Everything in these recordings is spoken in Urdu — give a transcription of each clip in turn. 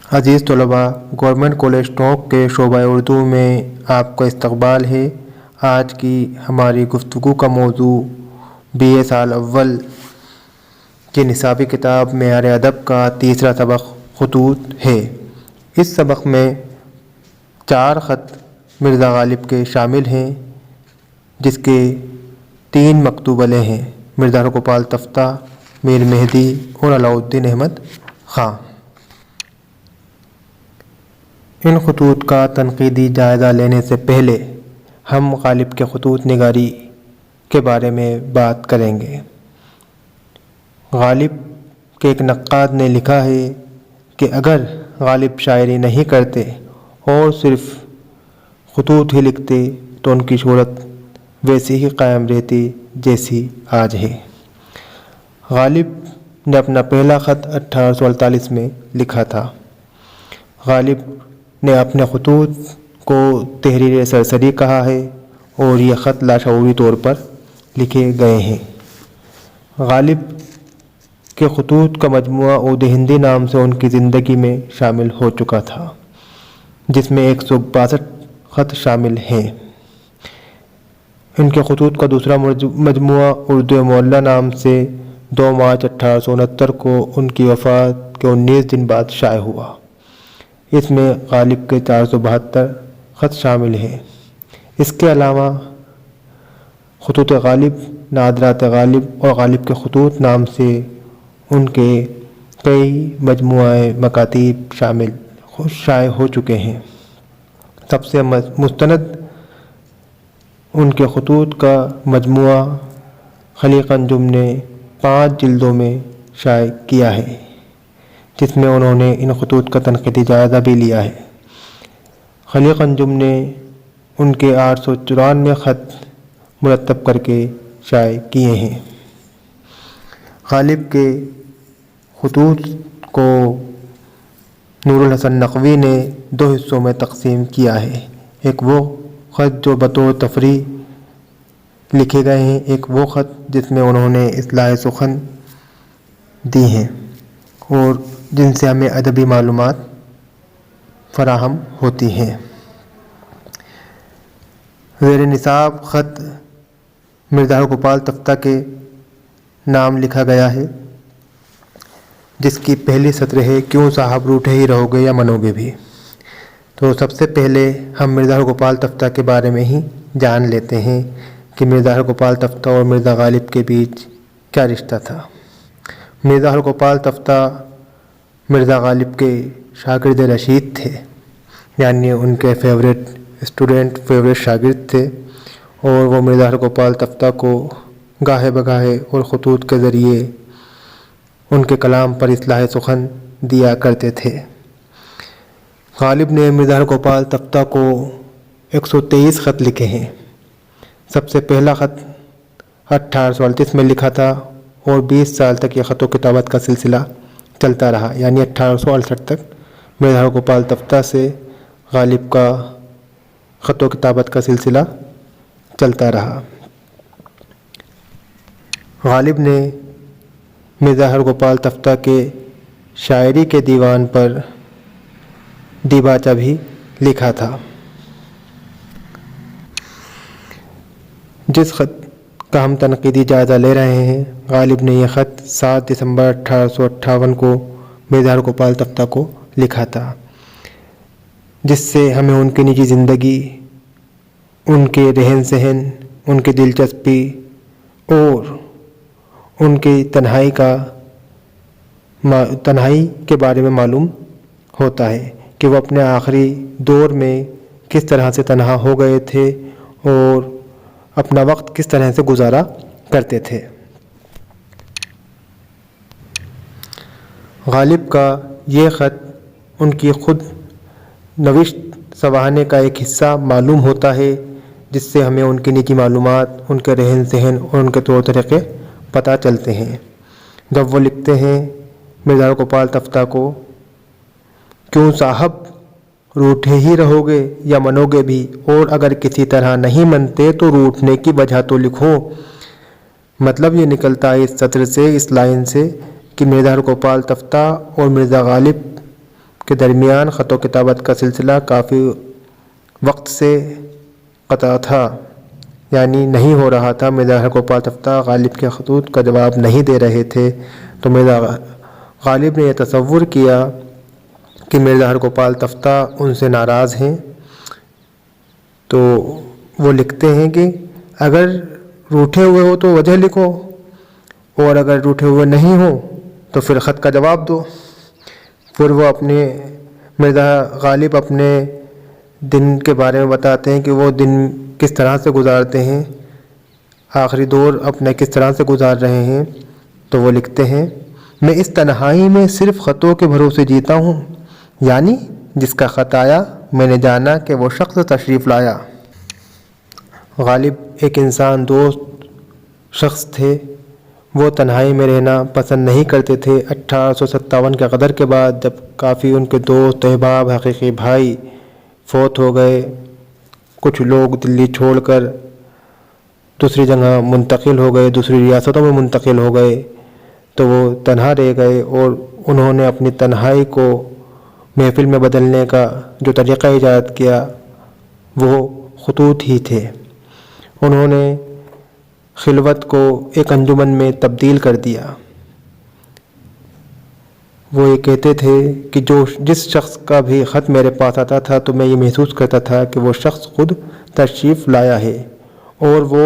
عزیز طلباء، گورنمنٹ کالج ٹونک کے شعبہ اردو میں آپ کا استقبال ہے۔ آج کی ہماری گفتگو کا موضوع BA سال اول کی نصابی کتاب معیار ادب کا تیسرا سبق خطوط ہے۔ اس سبق میں 4 خط مرزا غالب کے شامل ہیں، جس کے 3 مکتوب علیہ ہیں: مرزا ہرگوپال تفتہ، میر مہدی اور علاء الدین احمد خاں۔ ان خطوط کا تنقیدی جائزہ لینے سے پہلے ہم غالب کے خطوط نگاری کے بارے میں بات کریں گے۔ غالب کے ایک نقاد نے لکھا ہے کہ اگر غالب شاعری نہیں کرتے اور صرف خطوط ہی لکھتے تو ان کی شہرت ویسی ہی قائم رہتی جیسی آج ہے۔ غالب نے اپنا پہلا خط 1848 میں لکھا تھا۔ غالب نے اپنے خطوط کو تحریر سرسری کہا ہے اور یہ خط لاشعوری طور پر لکھے گئے ہیں۔ غالب کے خطوط کا مجموعہ عود ہندی نام سے ان کی زندگی میں شامل ہو چکا تھا، جس میں 162 خط شامل ہیں۔ ان کے خطوط کا دوسرا مجموعہ اردو معلیٰ نام سے 2 مارچ 1869 کو ان کی وفات کے 19 دن بعد شائع ہوا۔ اس میں غالب کے 472 خط شامل ہیں۔ اس کے علاوہ خطوط غالب، نادرات غالب اور غالب کے خطوط نام سے ان کے کئی مجموعہ مکاتیب شائع ہو چکے ہیں۔ سب سے مستند ان کے خطوط کا مجموعہ خلیق انجم نے 5 جلدوں میں شائع کیا ہے، جس میں انہوں نے ان خطوط کا تنقیدی جائزہ بھی لیا ہے۔ خلیق انجم نے ان کے 894 خط مرتب کر کے شائع کیے ہیں۔ غالب کے خطوط کو نور الحسن نقوی نے 2 حصوں میں تقسیم کیا ہے۔ ایک وہ خط جو بطور تفریح لکھے گئے ہیں، ایک وہ خط جس میں انہوں نے اصلاح سخن دی ہیں اور جن سے ہمیں ادبی معلومات فراہم ہوتی ہیں۔ زیر نصاب خط مرزا ہرگوپال تفتہ کے نام لکھا گیا ہے، جس کی پہلی سطر ہے: کیوں صاحب روٹھے ہی رہو گے یا منو گے بھی؟ تو سب سے پہلے ہم مرزا ہرگوپال تفتہ کے بارے میں ہی جان لیتے ہیں کہ مرزا ہرگوپال تفتہ اور مرزا غالب کے بیچ کیا رشتہ تھا۔ مرزا ہرگوپال تفتہ مرزا غالب کے شاگرد رشید تھے، یعنی ان کے فیوریٹ شاگرد تھے، اور وہ مرزا ہرگوپال تفتہ کو گاہے بگاہے اور خطوط کے ذریعے ان کے کلام پر اصلاح سخن دیا کرتے تھے۔ غالب نے مرزا ہرگوپال تفتہ کو 123 خط لکھے ہیں۔ سب سے پہلا خط 1838 میں لکھا تھا اور 20 سال تک یہ خط و کتابت کا سلسلہ چلتا رہا، یعنی 1868 تک مرزا ہرگوپال تفتہ سے غالب کا خط و کتابت کا سلسلہ چلتا رہا۔ غالب نے مرزا ہرگوپال تفتہ کے شاعری کے دیوان پر دیباچہ بھی لکھا تھا۔ جس خط کا ہم تنقیدی جائزہ لے رہے ہیں، غالب نے یہ خط 7 دسمبر 1858 کو مرزا ہرگوپال تفتہ کو لکھا تھا، جس سے ہمیں ان کی نجی زندگی، ان کے رہن سہن، ان کی دلچسپی اور ان کی تنہائی کے بارے میں معلوم ہوتا ہے کہ وہ اپنے آخری دور میں کس طرح سے تنہا ہو گئے تھے اور اپنا وقت کس طرح سے گزارا کرتے تھے۔ غالب کا یہ خط ان کی خود نوشت سوانح کا ایک حصہ معلوم ہوتا ہے، جس سے ہمیں ان کی نجی معلومات، ان کے رہن سہن اور ان کے طور طریقے پتہ چلتے ہیں۔ جب وہ لکھتے ہیں مرزا ہرگوپال تفتہ کو: کیوں صاحب روٹھے ہی رہو گے یا منو گے بھی، اور اگر کسی طرح نہیں منتے تو روٹھنے کی وجہ تو لکھو۔ مطلب یہ نکلتا ہے اس سطر سے، اس لائن سے، کہ مرزا ہرگوپال تفتہ اور مرزا غالب کے درمیان خط و کتابت کا سلسلہ کافی وقت سے قطع تھا، یعنی نہیں ہو رہا تھا۔ مرزا ہرگوپال تفتہ غالب کے خطوط کا جواب نہیں دے رہے تھے، تو مرزا غالب نے یہ تصور کیا کہ مرزا ہرگوپال تفتہ ان سے ناراض ہیں، تو وہ لکھتے ہیں کہ اگر روٹھے ہوئے ہو تو وجہ لکھو، اور اگر روٹھے ہوئے نہیں ہو تو پھر خط کا جواب دو۔ پھر وہ مرزا غالب اپنے دن کے بارے میں بتاتے ہیں کہ وہ دن کس طرح سے گزارتے ہیں، آخری دور اپنے کس طرح سے گزار رہے ہیں۔ تو وہ لکھتے ہیں، میں اس تنہائی میں صرف خطوں کے بھروسے جیتا ہوں، یعنی جس کا خط آیا میں نے جانا کہ وہ شخص تشریف لایا۔ غالب ایک انسان دوست شخص تھے، وہ تنہائی میں رہنا پسند نہیں کرتے تھے۔ 1857 کے غدر کے بعد جب کافی ان کے دوست احباب، حقیقی بھائی فوت ہو گئے، کچھ لوگ دلی چھوڑ کر دوسری جگہ منتقل ہو گئے، دوسری ریاستوں میں منتقل ہو گئے، تو وہ تنہا رہ گئے، اور انہوں نے اپنی تنہائی کو محفل میں بدلنے کا جو طریقہ ایجاد کیا وہ خطوط ہی تھے۔ انہوں نے خلوت کو ایک انجمن میں تبدیل کر دیا۔ وہ یہ کہتے تھے کہ جس شخص کا بھی خط میرے پاس آتا تھا تو میں یہ محسوس کرتا تھا کہ وہ شخص خود تشریف لایا ہے، اور وہ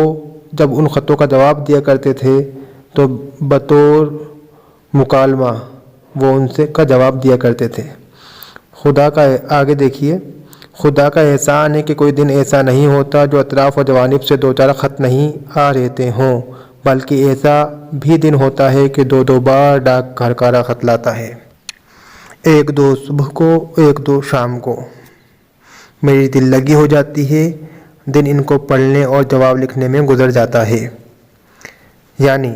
جب ان خطوں کا جواب دیا کرتے تھے تو بطور مکالمہ وہ ان سے کا جواب دیا کرتے تھے۔ خدا کا آگے دیکھیے، خدا کا احسان ہے کہ کوئی دن ایسا نہیں ہوتا جو اطراف و جوانب سے دو چار خط نہیں آ رہتے ہوں، بلکہ ایسا بھی دن ہوتا ہے کہ دو بار ڈاک گھرکارا خط لاتا ہے، ایک دو صبح کو، ایک دو شام کو۔ میری دل لگی ہو جاتی ہے، دن ان کو پڑھنے اور جواب لکھنے میں گزر جاتا ہے۔ یعنی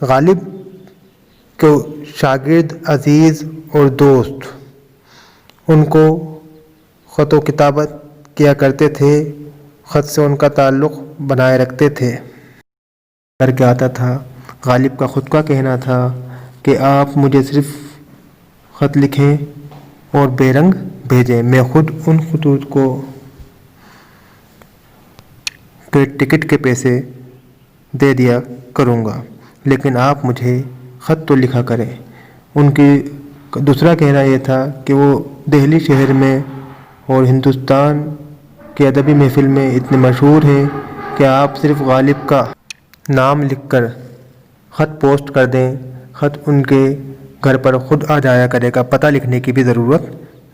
غالب کے شاگرد عزیز اور دوست ان کو خط و کتابت کیا کرتے تھے، خط سے ان کا تعلق بنائے رکھتے تھے۔ کر کے آتا تھا، غالب کا خود کا کہنا تھا کہ آپ مجھے صرف خط لکھیں اور بے رنگ بھیجیں، میں خود ان خطوط کو ٹکٹ کے پیسے دے دیا کروں گا، لیکن آپ مجھے خط تو لکھا کریں۔ ان کی دوسرا کہنا یہ تھا کہ وہ دہلی شہر میں اور ہندوستان کے ادبی محفل میں اتنے مشہور ہیں کہ آپ صرف غالب کا نام لکھ کر خط پوسٹ کر دیں، خط ان کے گھر پر خود آ جایا کرے گا، پتہ لکھنے کی بھی ضرورت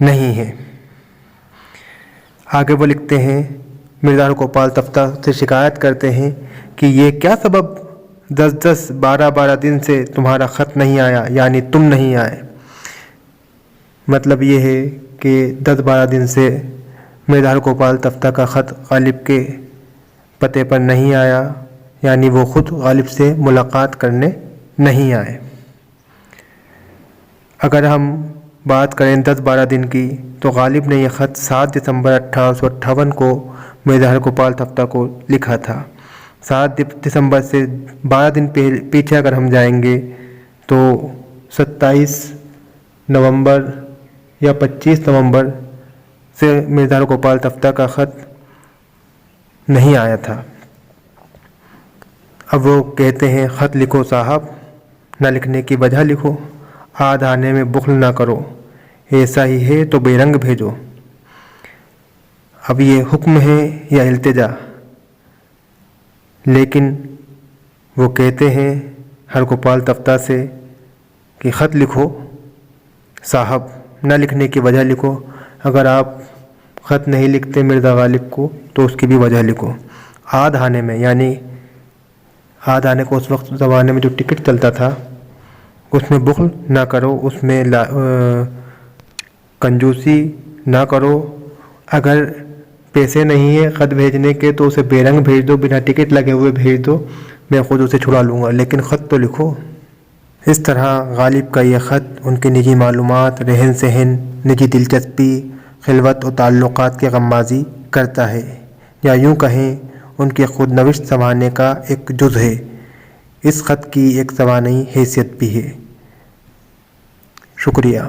نہیں ہے۔ آگے وہ لکھتے ہیں، مرزا ہرگوپال تفتہ سے شکایت کرتے ہیں کہ یہ کیا سبب 10 12 دن سے تمہارا خط نہیں آیا، یعنی تم نہیں آئے۔ مطلب یہ ہے کہ 10 12 دن سے مرزا ہرگوپال تفتہ کا خط غالب کے پتے پر نہیں آیا، یعنی وہ خود غالب سے ملاقات کرنے نہیں آئے۔ اگر ہم بات کریں 10 12 دن کی، تو غالب نے یہ خط 7 دسمبر 1858 کو مرزا ہرگوپال تفتہ کو لکھا تھا۔ 7 دسمبر سے 12 دن پیچھے اگر ہم جائیں گے تو 27 نومبر یا 25 نومبر سے مرزا ہرگوپال تفتہ کا خط نہیں آیا تھا۔ اب وہ کہتے ہیں، خط لکھو صاحب، نہ لکھنے کی وجہ لکھو، آدھ آنے میں بخل نہ کرو، ایسا ہی ہے تو بے رنگ بھیجو۔ اب یہ حکم ہے یا التجا؟ لیکن وہ کہتے ہیں ہرگوپال تفتہ سے کہ خط لکھو صاحب، نہ لکھنے کی وجہ لکھو۔ اگر آپ خط نہیں لکھتے مرزا غالب کو تو اس کی بھی وجہ لکھو۔ آدھ آنے میں، یعنی آدھ آنے کو اس وقت زمانے میں جو ٹکٹ چلتا تھا اس میں بخل نہ کرو، اس میں کنجوسی نہ کرو۔ اگر پیسے نہیں ہیں خط بھیجنے کے تو اسے بے رنگ بھیج دو، بنا ٹکٹ لگے ہوئے بھیج دو، میں خود اسے چھڑا لوں گا، لیکن خط تو لکھو۔ اس طرح غالب کا یہ خط ان کی نجی معلومات، رہن سہن، نجی دلچسپی، خلوت و تعلقات کی غمازی کرتا ہے، یا یوں کہیں ان کی خود نوشت سنوارنے کا ایک جز ہے۔ اس خط کی ایک سوانحی حیثیت بھی ہے۔ شکریہ۔